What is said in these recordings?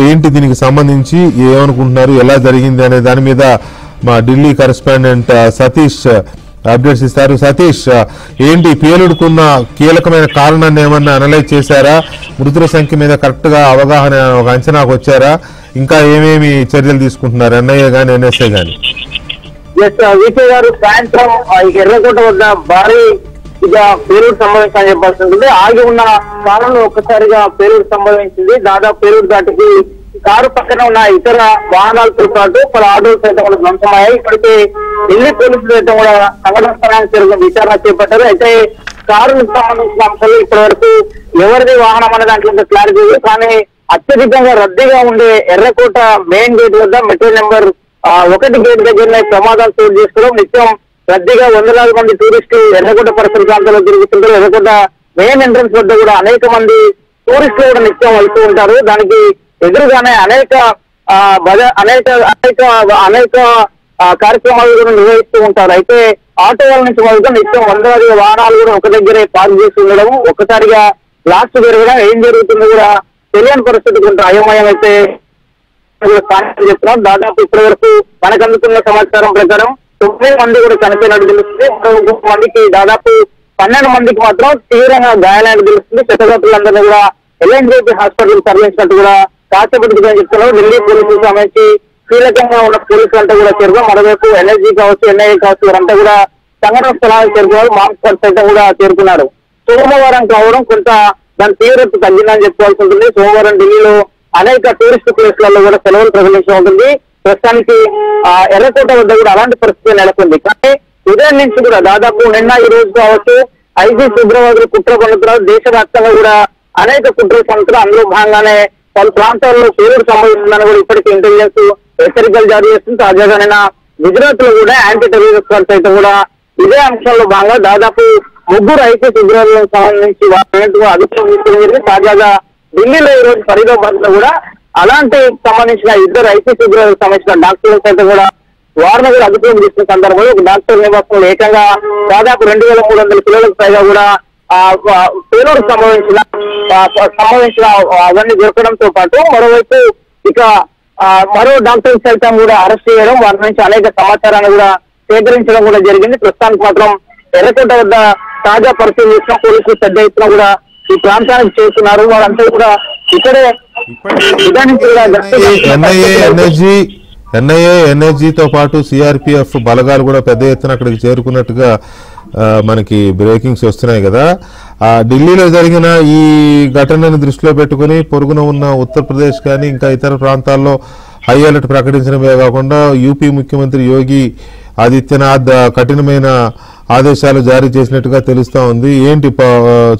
ఏంటి దీనికి సంబంధించి ఏమనుకుంటున్నారు, ఎలా జరిగింది అనే దాని మీద మా ఢిల్లీ కరెస్పాండెంట్ సతీష్ అప్డేట్స్ ఇస్తారు. సతీష్, ఏంటి పేలుడుకున్న కీలకమైన కారణాన్ని ఏమన్నా అనలైజ్ చేశారా? మృతుల సంఖ్య మీద కరెక్ట్ గా అవగాహన ఒక అంచనాకు వచ్చారా? ఇంకా ఏమేమి చర్యలు తీసుకుంటున్నారు ఎన్ఐఏ గాని ఎన్ఎస్ఏ గాని? వికే గారు, సాయంత్రం ఎర్రకోట వద్ద భారీ పేలుడు సంభవించాలని చెప్పాల్సి ఉంటుంది. ఆగి ఉన్న కాలంలో ఒక్కసారిగా పేలుడు సంభవించింది. దాదాపు పేలుడు దాటికి కారు పక్కన ఉన్న ఇతర వాహనాలతో పాటు పలు ఆటోలు సైతం కూడా ధ్వంసమయ్యాయి. ఇప్పటికే ఢిల్లీ పోలీసులు సైతం కూడా సంఘటన స్థలానికి చేరుకుని విచారణ చేపట్టారు. అయితే కారుకు సంబంధించిన అంశాలు ఇప్పటి వరకు ఎవరిది వాహనం అనే దాంట్లో క్లారిటీ ఉంది. కానీ అత్యధికంగా రద్దీగా ఉండే ఎర్రకోట మెయిన్ గేట్ వద్ద మెట్రో నెంబర్ 1 గేట్ దగ్గరనే ప్రమాదాలు చోటు చేసుకోవడం, నిత్యం రద్దీగా వందలాది మంది టూరిస్టులు ఎర్రకోట పరిసర ప్రాంతాల్లో తిరుగుతుంటారు. ఎర్రకోట మెయిన్ ఎంట్రన్స్ వద్ద కూడా అనేక మంది టూరిస్టులు కూడా నిత్యం వెళ్తూ ఉంటారు. దానికి ఎదురుగానే అనేక కార్యక్రమాలు కూడా నిర్వహిస్తూ ఉంటారు. అయితే ఆటో వాళ్ళ నుంచి మొదలుగా నిత్యం వందలాది వాహనాలు కూడా ఒక దగ్గరే పార్క్ చేసి ఉండడం, ఒక్కసారిగా లాస్ట్ జరగడం, ఏం జరుగుతుందో కూడా తెలియని పరిస్థితి కొంత అయోమయం అయితే చెప్తున్నాం. దాదాపు ఇప్పటి వరకు మనకు అందుతున్న సమాచారం ప్రకారం 9 మంది కూడా చనిపోయినట్టు తెలుస్తుంది. 3 మందికి దాదాపు 12 మందికి మాత్రం తీవ్రంగా గాయాలైనట్టు తెలుస్తుంది. క్షతగాత్రులందరినీ కూడా ఎల్ఎన్జేపీ హాస్పిటల్ తరలించినట్టు కూడా కాసేపటిగా చెప్తున్నారు. ఢిల్లీ పోలీసులకు సంబంధించి కీలకంగా ఉన్న పోలీసులు అంతా కూడా చేరుకున్నారు. మరోవైపు ఎన్ఎస్జీ కావచ్చు, ఎన్ఐఏ కావచ్చు, వారంతా కూడా సంఘటన స్థలానికి చేరుకున్నారు. మాస్టర్ సైతం కూడా చేరుకున్నారు. సోమవారం కావడం కొంత దాని తీవ్రత తగ్గిందని చెప్పుకోవాల్సి ఉంటుంది. సోమవారం ఢిల్లీలో అనేక టూరిస్ట్ ప్లేస్లలో కూడా సెలవులు ప్రకటించడం ఉంటుంది. ప్రస్తుతానికి ఎర్రకోట వద్ద కూడా అలాంటి పరిస్థితి నెలకొంది. కానీ ఉదయం నుంచి కూడా దాదాపు నిన్న ఈ రోజు కావచ్చు ఐసీసీ ఉగ్రవాదులు కుట్ర పన్నుతున్నారు. దేశవ్యాప్తంగా కూడా అనేక కుట్రలు పన్నుతున్నారు. అందులో భాగంగానే పలు ప్రాంతాల్లో పేలుడు సంభవిస్తుందని కూడా ఇప్పటికీ ఇంటెలిజెన్స్ హెచ్చరికలు జారీ చేస్తుంది. తాజాగా నిన్న గుజరాత్ లో కూడా యాంటీ టెర్రరిస్ట్ ఫోర్స్ అయితే కూడా ఇదే అంశంలో భాగంగా దాదాపు 3 ఐసీసీ ఉగ్రవాదులకు సంబంధించి వారిని అదుపులో తీసుకుని తాజాగా ఢిల్లీలో ఈ రోజు ఫరీదాబాద్ లో కూడా అలాంటి సంబంధించిన 2 ఐసీసీ ఉగ్రవాదులకు సంబంధించిన డాక్టర్లు అయితే కూడా వారిని కూడా అదుపులో తీసుకున్న సందర్భంలో ఒక డాక్టర్ నివాసంలో ఏకంగా దాదాపు 2300 కిలోలకు పైగా కూడా పేలుడు సంభవించిన అవన్నీ దొరకడంతో పాటు మరోవైపు ఇక మరో డాక్టర్ సైతం కూడా అరెస్ట్ చేయడం, వారి నుంచి అనేక సమాచారాన్ని కూడా సేకరించడం కూడా జరిగింది. ప్రస్తుతానికి మాత్రం ఎర్రకోట వద్ద తాజా పరిస్థితి చూసిన పోలీసులు పెద్ద ఎత్తున కూడా ఈ ప్రాంతానికి చేస్తున్నారు. వారంతా కూడా ఇక్కడే ఎన్ఐఏ ఎన్ఎస్జీతో పాటు సిఆర్పిఎఫ్ బలగాలు కూడా పెద్ద ఎత్తున అక్కడికి చేరుకున్నట్టుగా మనకి బ్రేకింగ్స్ వస్తున్నాయి కదా. ఢిల్లీలో జరిగిన ఈ ఘటనను దృష్టిలో పెట్టుకుని పొరుగున ఉన్న ఉత్తరప్రదేశ్ కానీ ఇంకా ఇతర ప్రాంతాల్లో హై అలర్ట్ ప్రకటించడమే కాకుండా యూపీ ముఖ్యమంత్రి యోగి ఆదిత్యనాథ్ కఠినమైన ఆదేశాలు జారీ చేసినట్టుగా తెలుస్తా ఉంది. ఏంటి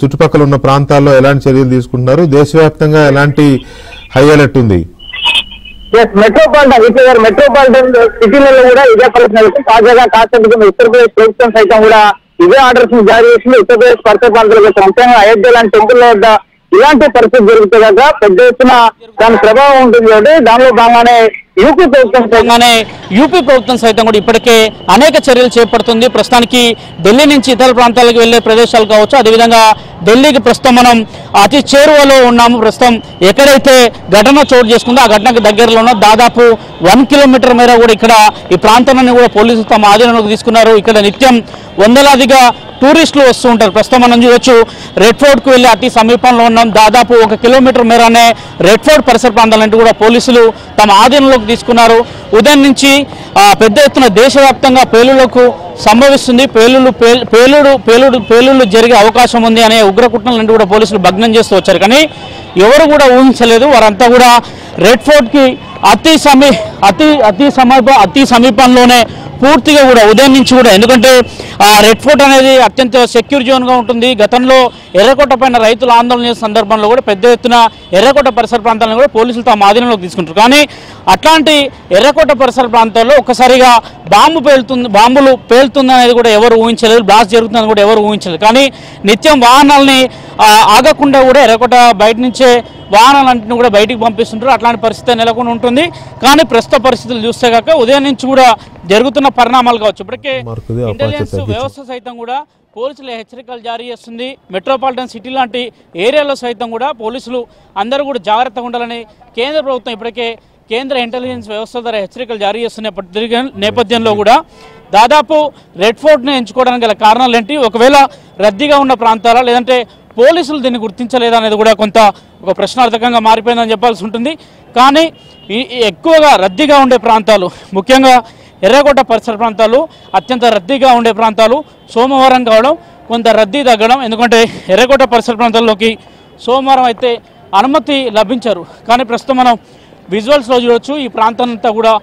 చుట్టుపక్కల ఉన్న ప్రాంతాల్లో ఎలాంటి చర్యలు తీసుకుంటున్నారు? దేశవ్యాప్తంగా ఎలాంటి హై అలర్ట్ ఉంది? మెట్రోపాలిటన్ సిటీలలో కూడా ఇదే పరిస్థితి. తాజాగా కాసేపు ఉత్తరప్రదేశ్ ప్రభుత్వం సైతం కూడా ఇదే ఆర్డర్స్ ని జారీ చేసింది. ఉత్తరప్రదేశ్ పరిసర ప్రాంతాలకు ముఖ్యంగా అయోధ్య లాంటి టెంపుల్ వద్ద ఇలాంటి పరిస్థితి జరుగుతుందాక పెద్ద ఎత్తున దాని ప్రభావం ఉంటుంది కాబట్టి దానిలో భాగంగానే యూపీ ప్రభుత్వం సైతం కూడా ఇప్పటికే అనేక చర్యలు చేపడుతుంది. ప్రస్తుతానికి ఢిల్లీ నుంచి ఇతర ప్రాంతాలకు వెళ్లే ప్రదేశాలు కావచ్చు, అదేవిధంగా ఢిల్లీకి ప్రస్తుతం మనం అతి చేరువలో ఉన్నాము. ప్రస్తుతం ఎక్కడైతే ఘటన చోటు చేసుకుందో ఆ ఘటనకు దగ్గరలో ఉన్న దాదాపు 1 కిలోమీటర్ మేర కూడా ఇక్కడ ఈ ప్రాంతాన్ని కూడా పోలీసులు తమ ఆధీనంలోకి తీసుకున్నారు. ఇక్కడ నిత్యం వందలాదిగా టూరిస్టులు వస్తూ ఉంటారు. ప్రస్తుతం మనం చూడొచ్చు రెడ్ ఫోర్ట్ కు వెళ్లి అతి సమీపంలో ఉన్నాం. దాదాపు 1 కిలోమీటర్ మేరనే రెడ్ ఫోర్ట్ పరిసర ప్రాంతాలంటూ కూడా పోలీసులు తమ ఆధీనంలోకి తీసుకున్నారు. ఉదయం నుంచి పెద్ద ఎత్తున దేశవ్యాప్తంగా పేలుళ్లకు సంభవిస్తుంది. పేలుళ్లు జరిగే అవకాశం ఉంది అనే ఉగ్రకుట్రలను కూడా పోలీసులు భగ్నం చేస్తూ వచ్చారు. కానీ ఎవరు కూడా ఊహించలేదు. వారంతా కూడా రెడ్ ఫోర్ట్ కి అతి సమీపంలోనే పూర్తిగా కూడా ఉదయం నుంచి కూడా, ఎందుకంటే రెడ్ ఫోర్ట్ అనేది అత్యంత సెక్యూర్ జోన్గా ఉంటుంది. గతంలో ఎర్రకోట పైన రైతులు ఆందోళన చేసిన సందర్భంలో కూడా పెద్ద ఎత్తున ఎర్రకోట పరిసర ప్రాంతాలను కూడా పోలీసులు తమ ఆధీనంలోకి తీసుకుంటారు. కానీ అట్లాంటి ఎర్రకోట పరిసర ప్రాంతాల్లో ఒక్కసారిగా బాంబులు పేలుతుంది అనేది కూడా ఎవరు ఊహించలేదు. బ్లాస్ట్ జరుగుతుందని కూడా ఎవరు ఊహించలేదు. కానీ నిత్యం వాహనాలని ఆగకుండా కూడా ఎర్రకోట బయట నుంచే వాహనాలన్నింటినీ కూడా బయటికి పంపిస్తుంటారు. అట్లాంటి పరిస్థితి నెలకొని ఉంటుంది. కానీ ప్రస్తుత పరిస్థితులు చూస్తే కాక ఉదయం నుంచి కూడా జరుగుతున్న పరిణామాలు కావచ్చు. ఇప్పటికే ఇంటెలిజెన్స్ వ్యవస్థ సైతం కూడా పోలీసులు హెచ్చరికలు జారీ చేస్తుంది. మెట్రోపాలిటన్ సిటీ లాంటి ఏరియాలో సైతం కూడా పోలీసులు అందరూ కూడా జాగ్రత్తగా ఉండాలని కేంద్ర ప్రభుత్వం ఇప్పటికే కేంద్ర ఇంటెలిజెన్స్ వ్యవస్థ ద్వారా హెచ్చరికలు జారీ చేస్తున్న నేపథ్యంలో కూడా దాదాపు రెడ్ ఫోర్ట్ని ఎంచుకోవడానికి గల కారణాలు ఏంటి, ఒకవేళ రద్దీగా ఉన్న ప్రాంతాల లేదంటే పోలీసులు దీన్ని గుర్తించలేదా అనేది కూడా కొంత ఒక ప్రశ్నార్థకంగా మారిపోయిందని చెప్పాల్సి ఉంటుంది. కానీ ఎక్కువగా రద్దీగా ఉండే ప్రాంతాలు, ముఖ్యంగా ఎర్రకోట పరిసర ప్రాంతాలు అత్యంత రద్దీగా ఉండే ప్రాంతాలు. సోమవారం కావడం కొంత రద్దీ తగ్గడం, ఎందుకంటే ఎర్రకోట పరిసర ప్రాంతాల్లోకి సోమవారం అయితే అనుమతి లభించారు. కానీ ప్రస్తుతం మనం విజువల్స్లో చూడవచ్చు, ఈ ప్రాంతాన్నంతా కూడా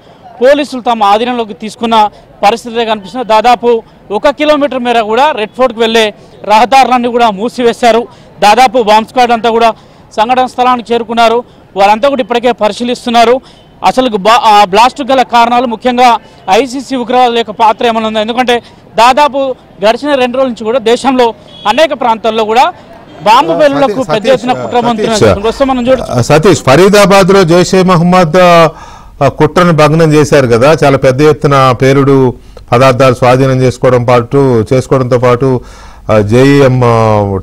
పోలీసులు తమ ఆధీనంలోకి తీసుకున్న పరిస్థితి కనిపిస్తుంది. దాదాపు 1 కిలోమీటర్ మేర కూడా రెడ్ ఫోర్ట్కి వెళ్ళే రహదారులన్నీ కూడా మూసివేశారు. దాదాపు బాంబ్ స్క్వాడ్ అంతా కూడా సంఘటన స్థలానికి చేరుకున్నారు. వారంతా కూడా ఇప్పటికే పరిశీలిస్తున్నారు. అసలు బ్లాస్ట్ గల కారణాలు, ముఖ్యంగా ఐసీసీ ఉగ్రవాదుల యొక్క పాత్ర ఏమైనా ఉందా? ఎందుకంటే దాదాపు గడిచిన 2 రోజుల నుంచి కూడా దేశంలో అనేక ప్రాంతాల్లో కూడా బాంబు పేలుళ్లకు పెద్ద ఎత్తున కుట్ర. సతీష్, ఫరీదాబాద్ లో జైషే మహమ్మద్ కుట్రను భగ్నం చేశారు కదా, చాలా పెద్ద ఎత్తున పేలుడు పదార్థాలు స్వాధీనం చేసుకోవడంతో పాటు జేఈఎం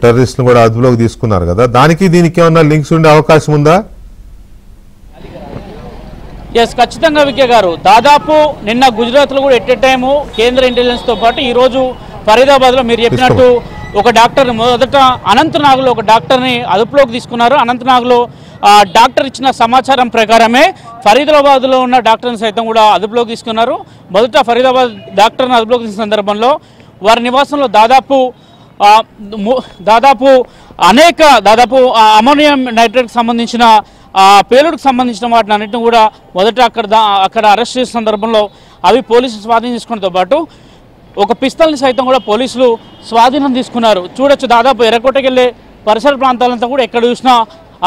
టెర్రరిస్ట్ను కూడా అదుపులోకి తీసుకున్నారు కదా, దానికి దీనికి ఏమన్నా లింక్స్ ఉండే అవకాశం ఉందా? ఎస్, ఖచ్చితంగా వికే గారు. దాదాపు నిన్న గుజరాత్లో కూడా ఎట్ ఎ టైము కేంద్ర ఇంటెలిజెన్స్తో పాటు ఈరోజు ఫరీదాబాద్లో మీరు చెప్పినట్టు ఒక డాక్టర్, మొదట అనంతనాగ్లో ఒక డాక్టర్ని అదుపులోకి తీసుకున్నారు. అనంతనాగ్లో డాక్టర్ ఇచ్చిన సమాచారం ప్రకారమే ఫరీదాబాద్లో ఉన్న డాక్టర్ని సైతం కూడా అదుపులోకి తీసుకున్నారు. మొదట ఫరీదాబాద్ డాక్టర్ని అదుపులోకి తీసుకున్న సందర్భంలో వారి నివాసంలో దాదాపు అమోనియం నైట్రేట్కి సంబంధించిన పేలుడుకు సంబంధించిన వాటిని అన్నింటినీ కూడా మొదట అక్కడ అరెస్ట్ చేసిన సందర్భంలో అవి పోలీసులు స్వాధీనం చేసుకోవడంతో పాటు ఒక పిస్తల్ని సైతం కూడా పోలీసులు స్వాధీనం తీసుకున్నారు. చూడొచ్చు, దాదాపు ఎర్రకోటకి వెళ్ళే పరిసర ప్రాంతాలంతా కూడా ఎక్కడ చూసినా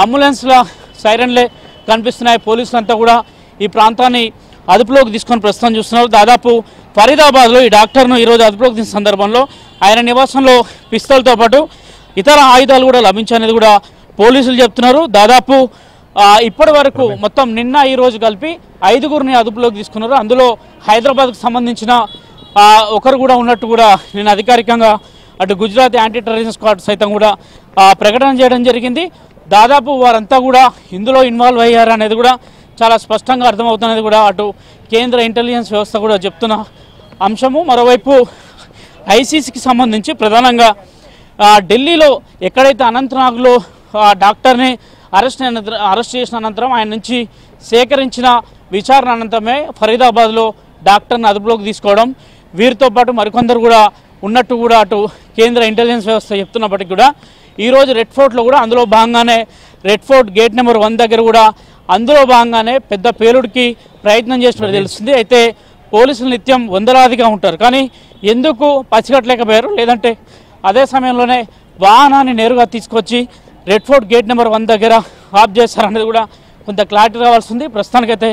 అంబులెన్స్ల సైరన్లే కనిపిస్తున్నాయి. పోలీసులంతా కూడా ఈ ప్రాంతాన్ని అదుపులోకి తీసుకొని ప్రస్తుతం చూస్తున్నారు. దాదాపు ఫరీదాబాద్లో ఈ డాక్టర్ను ఈరోజు అదుపులోకి తీసిన సందర్భంలో ఆయన నివాసంలో పిస్తల్తో పాటు ఇతర ఆయుధాలు కూడా లభించనేది కూడా పోలీసులు చెప్తున్నారు. దాదాపు ఇప్పటి వరకు మొత్తం నిన్న ఈ రోజు కలిపి 5గురిని అదుపులోకి తీసుకున్నారు. అందులో హైదరాబాద్కు సంబంధించిన ఒకరు కూడా ఉన్నట్టు కూడా నేను అధికారికంగా అటు గుజరాత్ యాంటీ టెర్రరిజం స్క్వాడ్ సైతం కూడా ప్రకటన చేయడం జరిగింది. దాదాపు వారంతా కూడా ఇందులో ఇన్వాల్వ్ అయ్యారు అనేది కూడా చాలా స్పష్టంగా అర్థమవుతున్నది కూడా అటు కేంద్ర ఇంటెలిజెన్స్ వ్యవస్థ కూడా చెప్తున్న అంశము. మరోవైపు ఐసీసీకి సంబంధించి ప్రధానంగా ఢిల్లీలో ఎక్కడైతే అనంతనాగ్లో డాక్టర్ని అరెస్ట్ చేసిన అనంతరం ఆయన నుంచి సేకరించిన విచారణ అనంతరమే ఫరీదాబాద్లో డాక్టర్ని అదుపులోకి తీసుకోవడం, వీరితో పాటు మరికొందరు కూడా ఉన్నట్టు కూడా అటు కేంద్ర ఇంటెలిజెన్స్ వ్యవస్థ చెప్తున్నప్పటికీ కూడా ఈరోజు రెడ్ ఫోర్ట్లో కూడా అందులో భాగంగానే రెడ్ ఫోర్ట్ గేట్ నెంబర్ 1 దగ్గర కూడా అందులో భాగంగానే పెద్ద పేలుడికి ప్రయత్నం చేసినట్టు తెలుస్తుంది. అయితే పోలీసులు నిత్యం వందలాదిగా ఉంటారు, కానీ ఎందుకు పసిగట్టలేకపోయారు, లేదంటే అదే సమయంలోనే వాహనాన్ని నేరుగా తీసుకొచ్చి రెడ్ ఫోర్ట్ గేట్ నెంబర్ 1 దగ్గర ఆఫ్ చేస్తారనేది కూడా కొంత క్లారిటీ రావాల్సింది. ప్రస్తుతానికైతే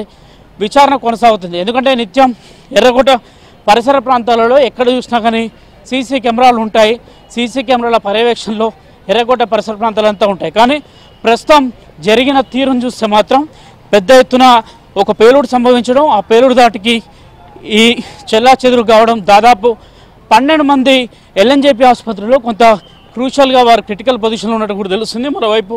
విచారణ కొనసాగుతుంది. ఎందుకంటే నిత్యం ఎర్రకోట పరిసర ప్రాంతాలలో ఎక్కడ చూసినా కానీ సీసీ కెమెరాలు ఉంటాయి. సీసీ కెమెరాల పర్యవేక్షణలో ఎర్రకోట పరిసర ప్రాంతాలంతా ఉంటాయి. కానీ ప్రస్తుతం జరిగిన తీరును చూస్తే మాత్రం పెద్ద ఎత్తున ఒక పేలుడు సంభవించడం, ఆ పేలుడు దాటికి ఈ చెల్లాచెదురు కావడం, దాదాపు 12 మంది ఎల్ఎన్జేపీ ఆసుపత్రిలో కొంత క్రూషియల్గా వారు క్రిటికల్ పొజిషన్లో ఉన్నట్టు కూడా తెలుస్తుంది. మరోవైపు